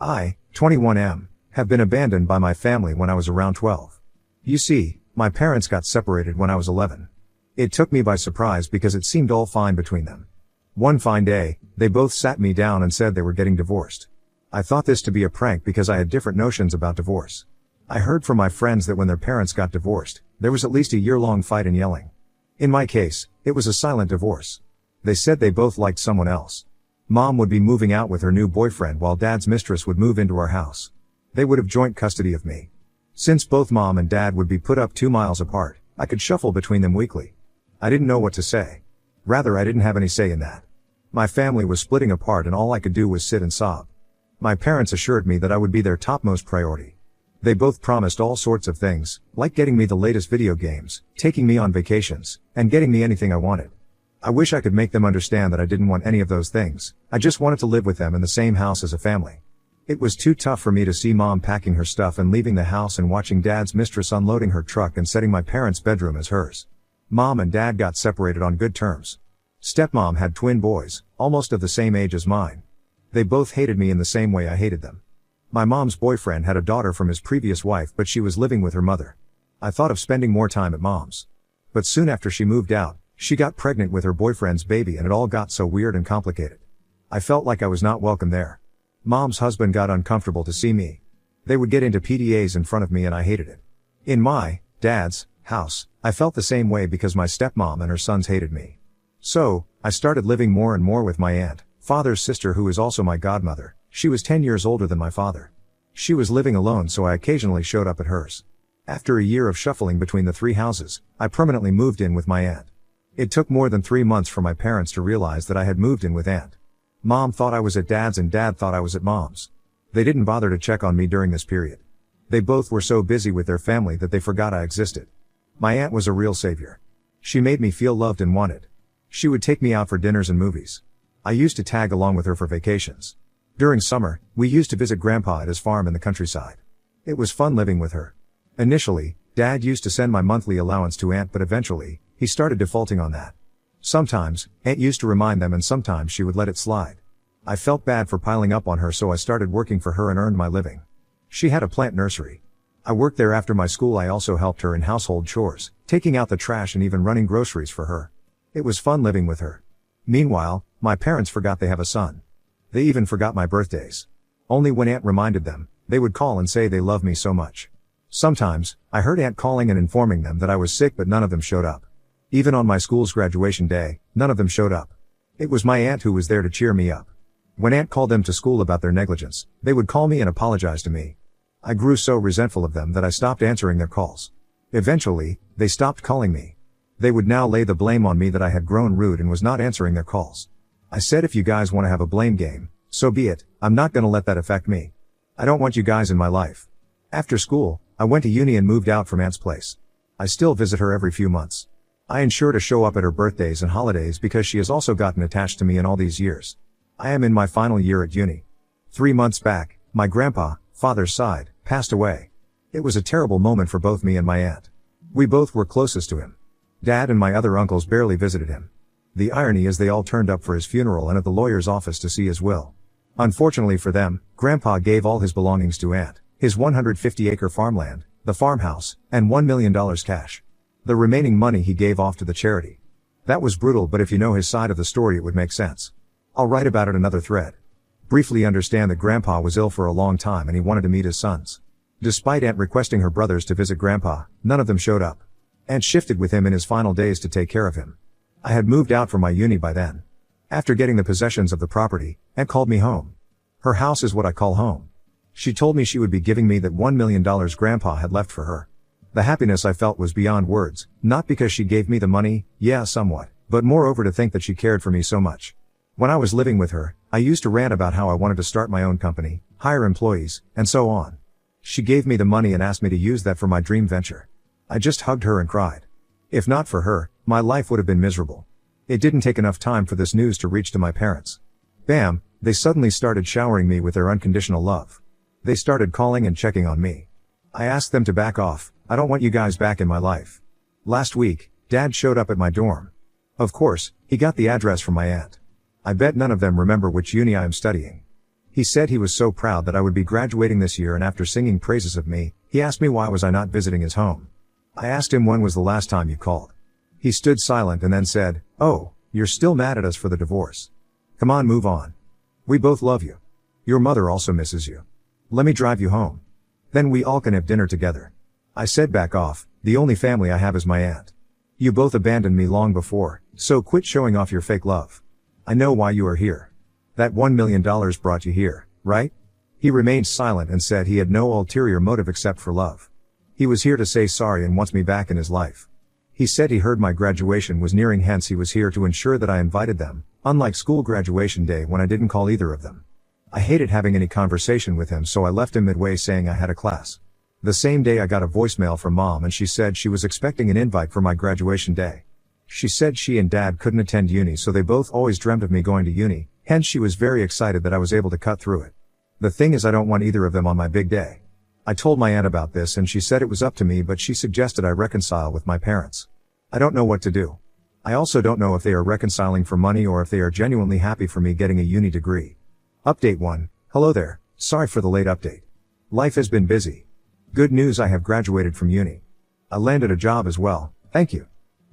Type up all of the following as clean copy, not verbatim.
I, 21M, have been abandoned by my family when I was around 12. You see, my parents got separated when I was 11. It took me by surprise because it seemed all fine between them. One fine day, they both sat me down and said they were getting divorced. I thought this to be a prank because I had different notions about divorce. I heard from my friends that when their parents got divorced, there was at least a year-long fight and yelling. In my case, it was a silent divorce. They said they both liked someone else. Mom would be moving out with her new boyfriend while Dad's mistress would move into our house. They would have joint custody of me. Since both Mom and Dad would be put up 2 miles apart, I could shuffle between them weekly. I didn't know what to say. Rather, I didn't have any say in that. My family was splitting apart and all I could do was sit and sob. My parents assured me that I would be their topmost priority. They both promised all sorts of things, like getting me the latest video games, taking me on vacations, and getting me anything I wanted. I wish I could make them understand that I didn't want any of those things. I just wanted to live with them in the same house as a family. It was too tough for me to see Mom packing her stuff and leaving the house and watching Dad's mistress unloading her truck and setting my parents' bedroom as hers. Mom and Dad got separated on good terms. Stepmom had twin boys, almost of the same age as mine. They both hated me in the same way I hated them. My mom's boyfriend had a daughter from his previous wife, but she was living with her mother. I thought of spending more time at Mom's. But soon after she moved out, she got pregnant with her boyfriend's baby and it all got so weird and complicated. I felt like I was not welcome there. Mom's husband got uncomfortable to see me. They would get into PDAs in front of me and I hated it. In my, Dad's, house, I felt the same way because my stepmom and her sons hated me. So, I started living more and more with my aunt, father's sister who is also my godmother. She was 10 years older than my father. She was living alone so I occasionally showed up at hers. After a year of shuffling between the 3 houses, I permanently moved in with my aunt. It took more than 3 months for my parents to realize that I had moved in with Aunt. Mom thought I was at Dad's and Dad thought I was at Mom's. They didn't bother to check on me during this period. They both were so busy with their family that they forgot I existed. My aunt was a real savior. She made me feel loved and wanted. She would take me out for dinners and movies. I used to tag along with her for vacations. During summer, we used to visit Grandpa at his farm in the countryside. It was fun living with her. Initially, Dad used to send my monthly allowance to Aunt, but eventually, he started defaulting on that. Sometimes, Aunt used to remind them and sometimes she would let it slide. I felt bad for piling up on her so I started working for her and earned my living. She had a plant nursery. I worked there after my school. I also helped her in household chores, taking out the trash and even running groceries for her. It was fun living with her. Meanwhile, my parents forgot they have a son. They even forgot my birthdays. Only when Aunt reminded them, they would call and say they love me so much. Sometimes, I heard Aunt calling and informing them that I was sick but none of them showed up. Even on my school's graduation day, none of them showed up. It was my aunt who was there to cheer me up. When Aunt called them to school about their negligence, they would call me and apologize to me. I grew so resentful of them that I stopped answering their calls. Eventually, they stopped calling me. They would now lay the blame on me that I had grown rude and was not answering their calls. I said if you guys want to have a blame game, so be it. I'm not gonna let that affect me. I don't want you guys in my life. After school, I went to uni and moved out from Aunt's place. I still visit her every few months. I ensure to show up at her birthdays and holidays because she has also gotten attached to me in all these years. I am in my final year at uni. 3 months back, my grandpa, father's side, passed away. It was a terrible moment for both me and my aunt. We both were closest to him. Dad and my other uncles barely visited him. The irony is they all turned up for his funeral and at the lawyer's office to see his will. Unfortunately for them, Grandpa gave all his belongings to Aunt, his 150-acre farmland, the farmhouse, and $1 million cash. The remaining money he gave off to the charity. That was brutal, but if you know his side of the story it would make sense. I'll write about it another thread. Briefly understand that Grandpa was ill for a long time and he wanted to meet his sons. Despite Aunt requesting her brothers to visit Grandpa, none of them showed up. Aunt shifted with him in his final days to take care of him. I had moved out from my uni by then. After getting the possessions of the property, Aunt called me home. Her house is what I call home. She told me she would be giving me that $1 million Grandpa had left for her. The happiness I felt was beyond words, not because she gave me the money, yeah somewhat, but moreover to think that she cared for me so much. When I was living with her, I used to rant about how I wanted to start my own company, hire employees, and so on. She gave me the money and asked me to use that for my dream venture. I just hugged her and cried. If not for her, my life would have been miserable. It didn't take enough time for this news to reach to my parents. Bam, they suddenly started showering me with their unconditional love. They started calling and checking on me. I asked them to back off. I don't want you guys back in my life. Last week, Dad showed up at my dorm. Of course, he got the address from my aunt. I bet none of them remember which uni I am studying. He said he was so proud that I would be graduating this year, and after singing praises of me, he asked me why was I not visiting his home. I asked him when was the last time you called. He stood silent and then said, "Oh, you're still mad at us for the divorce. Come on, move on. We both love you. Your mother also misses you. Let me drive you home. Then we all can have dinner together." I said, "Back off, the only family I have is my aunt. You both abandoned me long before, so quit showing off your fake love. I know why you are here. That $1 million brought you here, right?" He remained silent and said he had no ulterior motive except for love. He was here to say sorry and wants me back in his life. He said he heard my graduation was nearing, hence he was here to ensure that I invited them, unlike school graduation day when I didn't call either of them. I hated having any conversation with him, so I left him midway saying I had a class. The same day I got a voicemail from Mom, and she said she was expecting an invite for my graduation day. She said she and Dad couldn't attend uni, so they both always dreamt of me going to uni, hence she was very excited that I was able to cut through it. The thing is, I don't want either of them on my big day. I told my aunt about this and she said it was up to me, but she suggested I reconcile with my parents. I don't know what to do. I also don't know if they are reconciling for money or if they are genuinely happy for me getting a uni degree. Update 1. Hello there, sorry for the late update. Life has been busy. Good news, I have graduated from uni. I landed a job as well, thank you.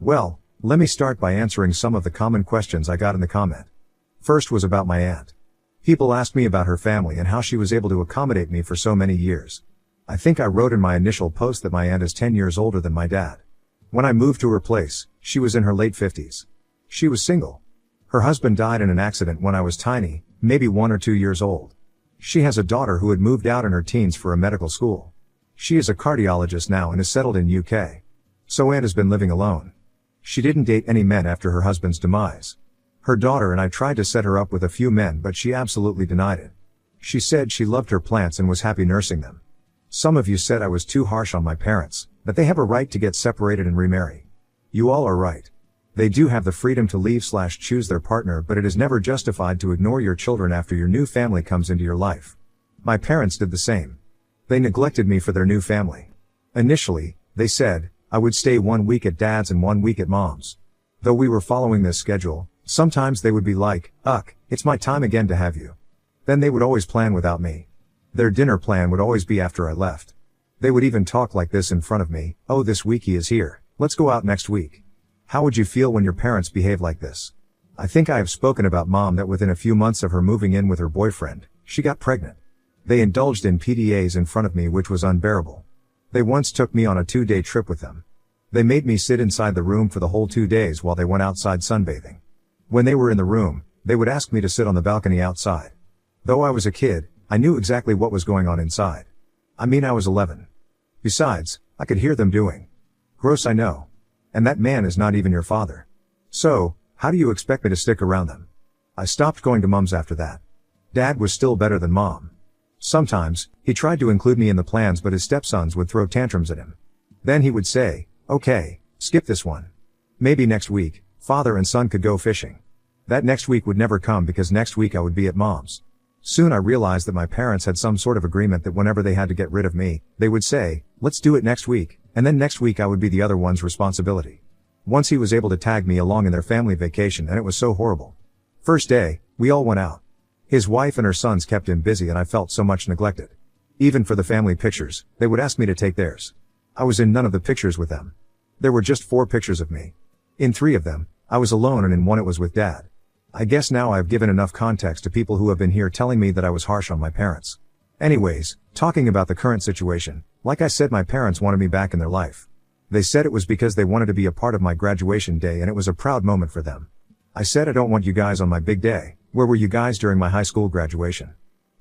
Well, let me start by answering some of the common questions I got in the comment. First was about my aunt. People asked me about her family and how she was able to accommodate me for so many years. I think I wrote in my initial post that my aunt is 10 years older than my dad. When I moved to her place, she was in her late 50s. She was single. Her husband died in an accident when I was tiny, maybe 1 or 2 years old. She has a daughter who had moved out in her teens for a medical school. She is a cardiologist now and is settled in UK. So Aunt has been living alone. She didn't date any men after her husband's demise. Her daughter and I tried to set her up with a few men, but she absolutely denied it. She said she loved her plants and was happy nursing them. Some of you said I was too harsh on my parents, that they have a right to get separated and remarry. You all are right. They do have the freedom to leave/choose their partner, but it is never justified to ignore your children after your new family comes into your life. My parents did the same. They neglected me for their new family. Initially, they said, I would stay 1 week at Dad's and 1 week at Mom's. Though we were following this schedule, sometimes they would be like, "Uck, it's my time again to have you." Then they would always plan without me. Their dinner plan would always be after I left. They would even talk like this in front of me, "Oh, this week he is here, let's go out next week." How would you feel when your parents behave like this? I think I have spoken about Mom that within a few months of her moving in with her boyfriend, she got pregnant. They indulged in PDAs in front of me, which was unbearable. They once took me on a 2-day trip with them. They made me sit inside the room for the whole 2 days while they went outside sunbathing. When they were in the room, they would ask me to sit on the balcony outside. Though I was a kid, I knew exactly what was going on inside. I mean, I was 11. Besides, I could hear them doing. Gross, I know. And that man is not even your father. So, how do you expect me to stick around them? I stopped going to Mom's after that. Dad was still better than Mom. Sometimes, he tried to include me in the plans, but his stepsons would throw tantrums at him. Then he would say, "Okay, skip this one. Maybe next week, father and son could go fishing." That next week would never come because next week I would be at Mom's. Soon I realized that my parents had some sort of agreement that whenever they had to get rid of me, they would say, "Let's do it next week," and then next week I would be the other one's responsibility. Once he was able to tag me along in their family vacation, and it was so horrible. First day, we all went out. His wife and her sons kept him busy and I felt so much neglected. Even for the family pictures, they would ask me to take theirs. I was in none of the pictures with them. There were just 4 pictures of me. In 3 of them, I was alone, and in 1 it was with Dad. I guess now I've given enough context to people who have been here telling me that I was harsh on my parents. Anyways, talking about the current situation, like I said, my parents wanted me back in their life. They said it was because they wanted to be a part of my graduation day and it was a proud moment for them. I said, I don't want you guys on my big day. Where were you guys during my high school graduation?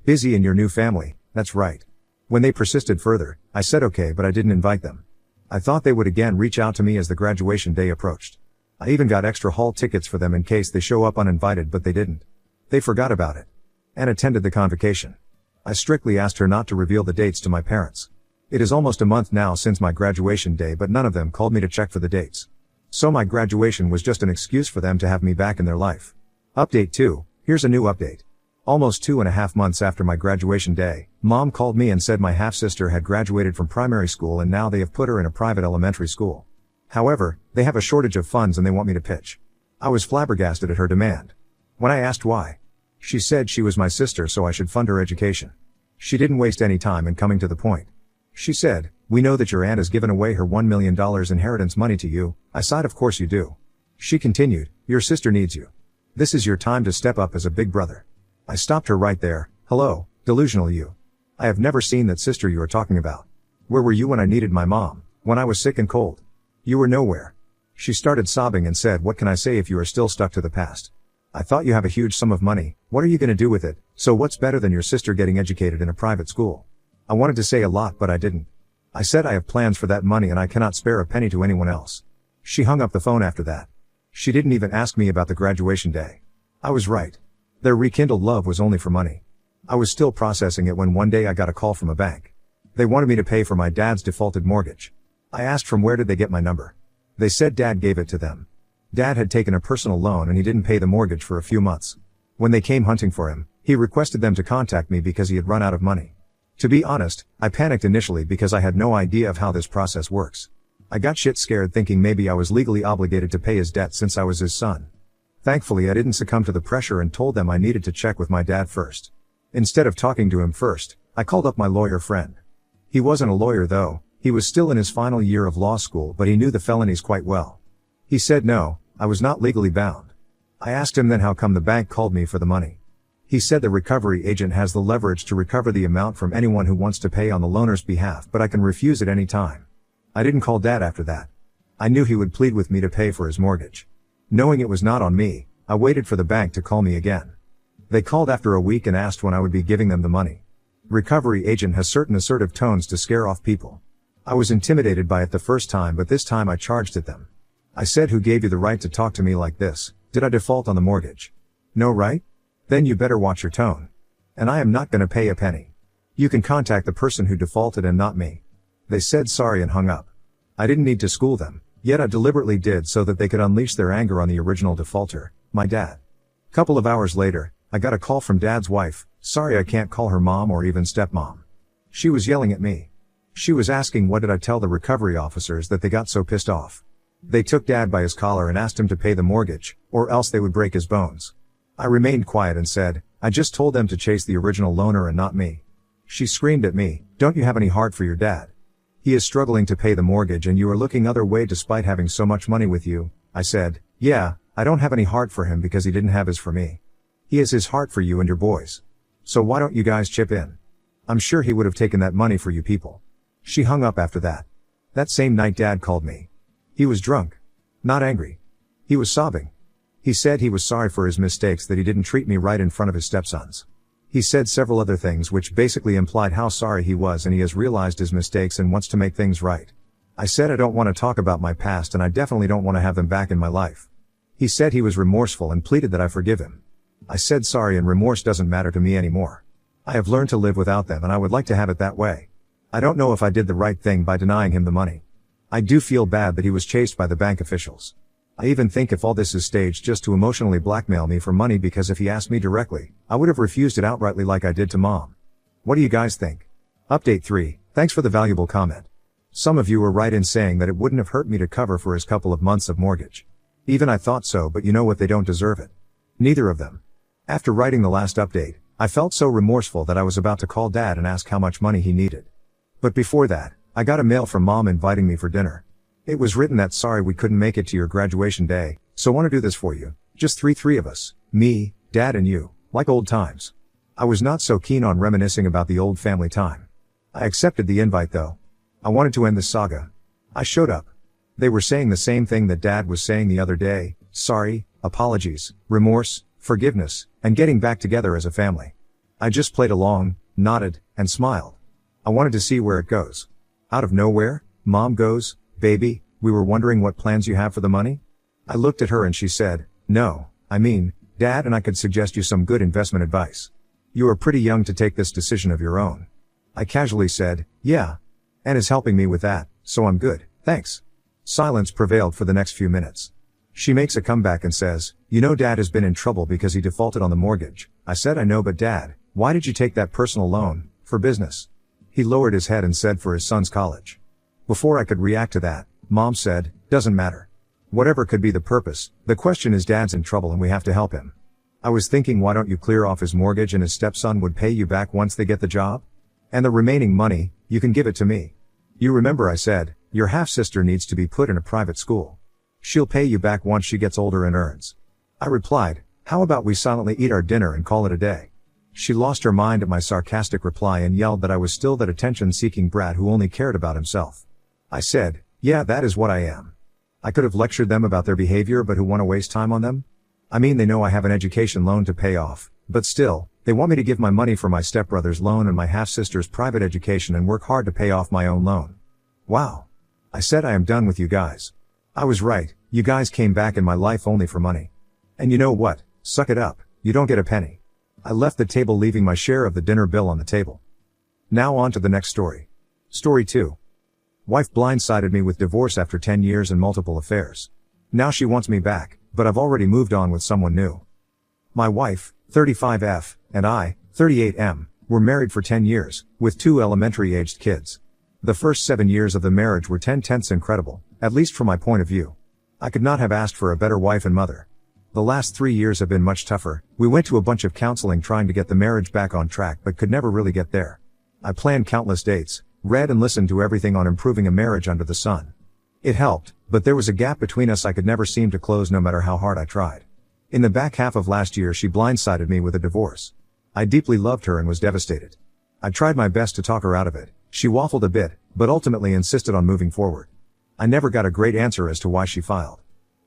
Busy in your new family, that's right. When they persisted further, I said okay, but I didn't invite them. I thought they would again reach out to me as the graduation day approached. I even got extra hall tickets for them in case they show up uninvited, but they didn't. They forgot about it. And attended the convocation. I strictly asked her not to reveal the dates to my parents. It is almost a month now since my graduation day, but none of them called me to check for the dates. So my graduation was just an excuse for them to have me back in their life. Update 2, here's a new update. Almost 2.5 months after my graduation day, Mom called me and said my half-sister had graduated from primary school and now they have put her in a private elementary school. However, they have a shortage of funds and they want me to pitch. I was flabbergasted at her demand. When I asked why, She said she was my sister so I should fund her education. She didn't waste any time in coming to the point. She said, "We know that your aunt has given away her $1 million inheritance money to you." I sighed, "Of course you do." She continued, "Your sister needs you. This is your time to step up as a big brother." I stopped her right there. "Hello, delusional you. I have never seen that sister you are talking about. Where were you when I needed my mom, when I was sick and cold? You were nowhere." She started sobbing and said, "What can I say if you are still stuck to the past? I thought you have a huge sum of money. What are you going to do with it? So what's better than your sister getting educated in a private school?" I wanted to say a lot but I didn't. I said I have plans for that money and I cannot spare a penny to anyone else. She hung up the phone after that. She didn't even ask me about the graduation day. I was right. Their rekindled love was only for money. I was still processing it when one day I got a call from a bank. They wanted me to pay for my dad's defaulted mortgage. I asked from where did they get my number. They said Dad gave it to them. Dad had taken a personal loan and he didn't pay the mortgage for a few months. When they came hunting for him, he requested them to contact me because he had run out of money. To be honest, I panicked initially because I had no idea of how this process works. I got shit scared thinking maybe I was legally obligated to pay his debt since I was his son. Thankfully I didn't succumb to the pressure and told them I needed to check with my dad first. Instead of talking to him first, I called up my lawyer friend. He wasn't a lawyer though, he was still in his final year of law school but he knew the felonies quite well. He said no, I was not legally bound. I asked him then how come the bank called me for the money. He said the recovery agent has the leverage to recover the amount from anyone who wants to pay on the loaner's behalf but I can refuse at any time. I didn't call Dad after that. I knew he would plead with me to pay for his mortgage. Knowing it was not on me, I waited for the bank to call me again. They called after a week and asked when I would be giving them the money. Recovery agent has certain assertive tones to scare off people. I was intimidated by it the first time but this time I charged at them. I said, "Who gave you the right to talk to me like this? Did I default on the mortgage? No, right? Then you better watch your tone. And I am not gonna pay a penny. You can contact the person who defaulted and not me." They said sorry and hung up. I didn't need to school them, yet I deliberately did so that they could unleash their anger on the original defaulter, my dad. Couple of hours later, I got a call from Dad's wife. Sorry I can't call her mom or even stepmom. She was yelling at me. She was asking what did I tell the recovery officers that they got so pissed off. They took Dad by his collar and asked him to pay the mortgage, or else they would break his bones. I remained quiet and said, "I just told them to chase the original loaner and not me." She screamed at me, "Don't you have any heart for your dad? He is struggling to pay the mortgage and you are looking other way despite having so much money with you." I said, "Yeah, I don't have any heart for him because he didn't have his for me. He has his heart for you and your boys. So why don't you guys chip in? I'm sure he would have taken that money for you people." She hung up after that. That same night Dad called me. He was drunk. Not angry. He was sobbing. He said he was sorry for his mistakes, that he didn't treat me right in front of his stepsons. He said several other things which basically implied how sorry he was and he has realized his mistakes and wants to make things right. I said I don't want to talk about my past and I definitely don't want to have them back in my life. He said he was remorseful and pleaded that I forgive him. I said sorry and remorse doesn't matter to me anymore. I have learned to live without them and I would like to have it that way. I don't know if I did the right thing by denying him the money. I do feel bad that he was chased by the bank officials. I even think if all this is staged just to emotionally blackmail me for money, because if he asked me directly, I would have refused it outrightly like I did to Mom. What do you guys think? Update 3. Thanks for the valuable comment. Some of you were right in saying that it wouldn't have hurt me to cover for his couple of months of mortgage. Even I thought so, but you know what, they don't deserve it. Neither of them. After writing the last update, I felt so remorseful that I was about to call Dad and ask how much money he needed. But before that, I got a mail from Mom inviting me for dinner. It was written that sorry we couldn't make it to your graduation day, so want to do this for you. Just three of us. Me, Dad and you. Like old times. I was not so keen on reminiscing about the old family time. I accepted the invite though. I wanted to end this saga. I showed up. They were saying the same thing that Dad was saying the other day. Sorry, apologies, remorse, forgiveness, and getting back together as a family. I just played along, nodded, and smiled. I wanted to see where it goes. Out of nowhere, Mom goes, "Baby, we were wondering what plans you have for the money?" I looked at her and she said, "No, I mean, Dad and I could suggest you some good investment advice. You are pretty young to take this decision of your own." I casually said, "Yeah. And is helping me with that, so I'm good, thanks." Silence prevailed for the next few minutes. She makes a comeback and says, "You know Dad has been in trouble because he defaulted on the mortgage." I said, "I know, but Dad, why did you take that personal loan? For business?" He lowered his head and said, "For his son's college." Before I could react to that, Mom said, "Doesn't matter. Whatever could be the purpose, the question is Dad's in trouble and we have to help him." I was thinking, why don't you clear off his mortgage and his stepson would pay you back once they get the job? And the remaining money, you can give it to me. You remember I said, your half-sister needs to be put in a private school. She'll pay you back once she gets older and earns. I replied, how about we silently eat our dinner and call it a day? She lost her mind at my sarcastic reply and yelled that I was still that attention-seeking brat who only cared about himself. I said, yeah, that is what I am. I could have lectured them about their behavior, but who want to waste time on them? I mean, they know I have an education loan to pay off, but still, they want me to give my money for my stepbrother's loan and my half-sister's private education and work hard to pay off my own loan. Wow. I said, I am done with you guys. I was right, you guys came back in my life only for money. And you know what? Suck it up, you don't get a penny. I left the table, leaving my share of the dinner bill on the table. Now on to the next story. Story 2. Wife blindsided me with divorce after 10 years and multiple affairs. Now she wants me back, but I've already moved on with someone new. My wife, 35F, and I, 38M, were married for 10 years, with 2 elementary-aged kids. The first 7 years of the marriage were 10/10 incredible, at least from my point of view. I could not have asked for a better wife and mother. The last 3 years have been much tougher. We went to a bunch of counseling trying to get the marriage back on track but could never really get there. I planned countless dates, read and listened to everything on improving a marriage under the sun. It helped, but there was a gap between us I could never seem to close no matter how hard I tried. In the back half of last year she blindsided me with a divorce. I deeply loved her and was devastated. I tried my best to talk her out of it. She waffled a bit, but ultimately insisted on moving forward. I never got a great answer as to why she filed.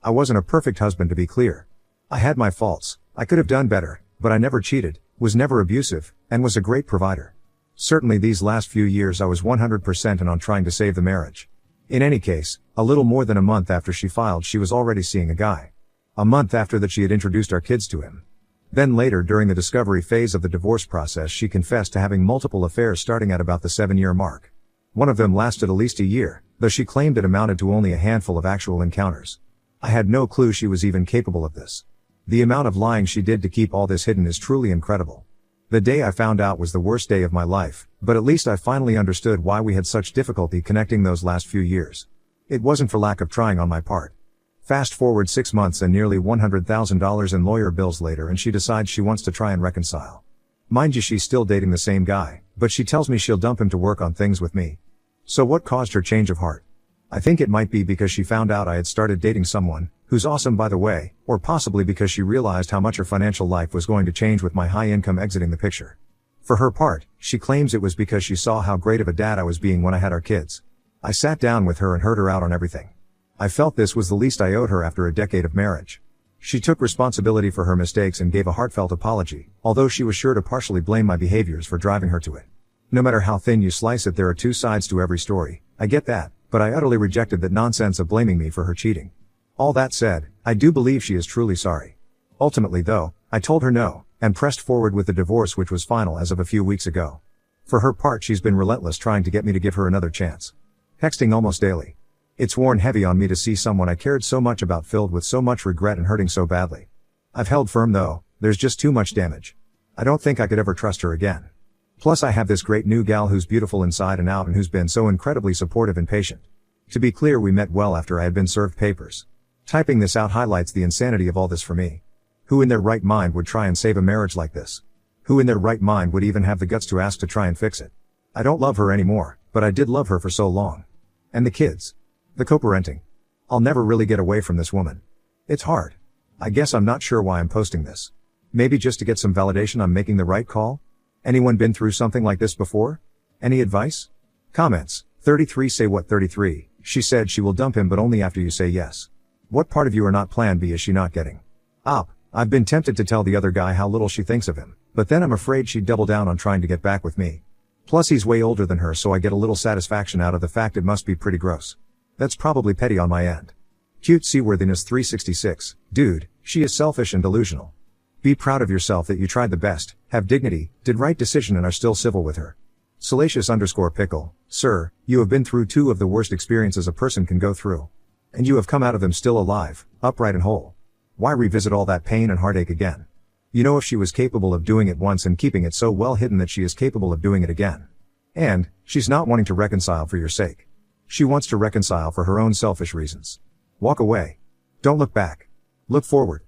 I wasn't a perfect husband, to be clear. I had my faults, I could have done better, but I never cheated, was never abusive, and was a great provider. Certainly these last few years I was 100% in on trying to save the marriage. In any case, a little more than a month after she filed she was already seeing a guy. A month after that she had introduced our kids to him. Then later, during the discovery phase of the divorce process, she confessed to having multiple affairs starting at about the 7-year mark. One of them lasted at least a year, though she claimed it amounted to only a handful of actual encounters. I had no clue she was even capable of this. The amount of lying she did to keep all this hidden is truly incredible. The day I found out was the worst day of my life, but at least I finally understood why we had such difficulty connecting those last few years. It wasn't for lack of trying on my part. Fast forward 6 months and nearly $100,000 in lawyer bills later and she decides she wants to try and reconcile. Mind you, she's still dating the same guy, but she tells me she'll dump him to work on things with me. So what caused her change of heart? I think it might be because she found out I had started dating someone, who's awesome by the way, or possibly because she realized how much her financial life was going to change with my high income exiting the picture. For her part, she claims it was because she saw how great of a dad I was being when I had our kids. I sat down with her and heard her out on everything. I felt this was the least I owed her after a decade of marriage. She took responsibility for her mistakes and gave a heartfelt apology, although she was sure to partially blame my behaviors for driving her to it. No matter how thin you slice it, there are 2 sides to every story. I get that, but I utterly rejected that nonsense of blaming me for her cheating. All that said, I do believe she is truly sorry. Ultimately though, I told her no, and pressed forward with the divorce, which was final as of a few weeks ago. For her part, she's been relentless trying to get me to give her another chance. Texting almost daily. It's worn heavy on me to see someone I cared so much about filled with so much regret and hurting so badly. I've held firm though, there's just too much damage. I don't think I could ever trust her again. Plus I have this great new gal who's beautiful inside and out and who's been so incredibly supportive and patient. To be clear, we met well after I had been served papers. Typing this out highlights the insanity of all this for me. Who in their right mind would try and save a marriage like this? Who in their right mind would even have the guts to ask to try and fix it? I don't love her anymore, but I did love her for so long. And the kids. The co-parenting. I'll never really get away from this woman. It's hard. I guess I'm not sure why I'm posting this. Maybe just to get some validation I'm making the right call? Anyone been through something like this before? Any advice? Comments. 33 Say what? 33. She said she will dump him but only after you say yes. What part of you are not plan B is she not getting? Op. I've been tempted to tell the other guy how little she thinks of him, but then I'm afraid she'd double down on trying to get back with me. Plus he's way older than her, so I get a little satisfaction out of the fact it must be pretty gross. That's probably petty on my end. Cute Seaworthiness 366. Dude, she is selfish and delusional. Be proud of yourself that you tried the best, have dignity, did right decision and are still civil with her. Salacious_pickle. Sir, you have been through 2 of the worst experiences a person can go through. And you have come out of them still alive, upright and whole. Why revisit all that pain and heartache again? You know, if she was capable of doing it once and keeping it so well hidden, that she is capable of doing it again. And, she's not wanting to reconcile for your sake. She wants to reconcile for her own selfish reasons. Walk away. Don't look back. Look forward.